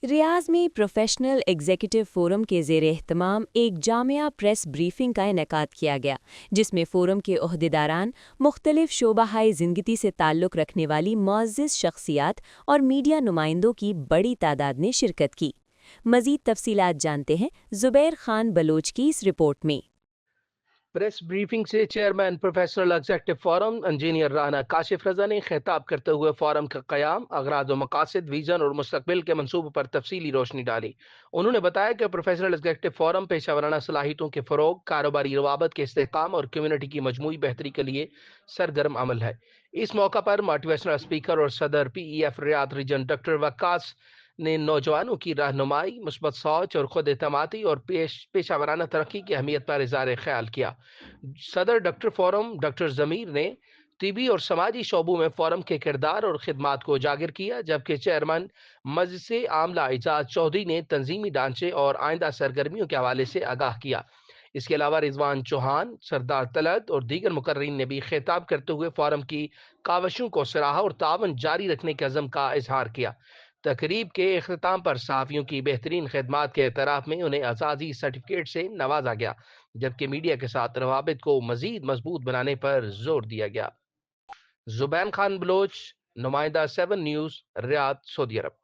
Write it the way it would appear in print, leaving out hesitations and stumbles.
रियाज में professional executive forum के ज़ेर एहतमाम एक जामिया प्रेस ब्रीफिंग का इनेकाद किया गया, जिसमें फोरम के ओहदेदारान मुख्तलिफ शोबाहाई ज़िंदगी से ताल्लुक़ रखने वाली मुअज़्ज़ज़ शख्सियात और मीडिया नुमाइंदों की बड़ी तादाद ने शिरकत की। मज़ीद तफसीलात जानते हैं ज़ुबैर खान बलोच की इस रिपोर्ट में। प्रेस ब्रीफिंग से chairman professional executive forum engineer Rana Kashif Raza ने खिताब करते हुए फोरम का क़याम, अगराद व मकासद, विजन और मुस्तकबिल के मनसूबों पर तफसीली रोशनी डाली। उन्होंने बताया कि प्रोफेशनल एग्जेक्टिव फोरम पेशा वराना सलाहियतों के फ़रोग, कारोबारी रवाबत के इस्तेहकाम और कम्यूनिटी की मजमूई बेहतरी के लिए सरगर्म अमल है। इस मौका पर मोटिवेशनल स्पीकर और सदर PEF रियाद रीजन डॉक्टर वक्कास ने नौजवानों की रहनुमाई, मुस्बत सोच और खुद एतमादी और पेशा वराना तरक्की की अहमियत पर इज़हार ख्याल किया। सदर डॉक्टर फोरम डॉक्टर ज़मीर ने तिबी और समाजी शोबों में फोरम के किरदार और खिदमात को उजागर किया, जबकि चेयरमैन मजलिस आमला एजाज चौधरी ने तंजीमी ढांचे और आइंदा सरगर्मियों के हवाले से आगाह किया। इसके अलावा रिजवान चौहान, सरदार तलत और दीगर मुकर्रीन ने भी खिताब करते हुए फोरम की कावशों को सराहा और तावन जारी रखने के अज़म का इजहार किया। तकरीब के अख्ताम पर सहाफ़ियों की बेहतरीन खिदमात के एतराफ़ में उन्हें आज़ादी सर्टिफिकेट से नवाजा गया, जबकि मीडिया के साथ रवाबित को मजीद मजबूत बनाने पर जोर दिया गया। जुबैन खान बलोच, नुमाइंदा 7 न्यूज़, रियाद, सऊदी अरब।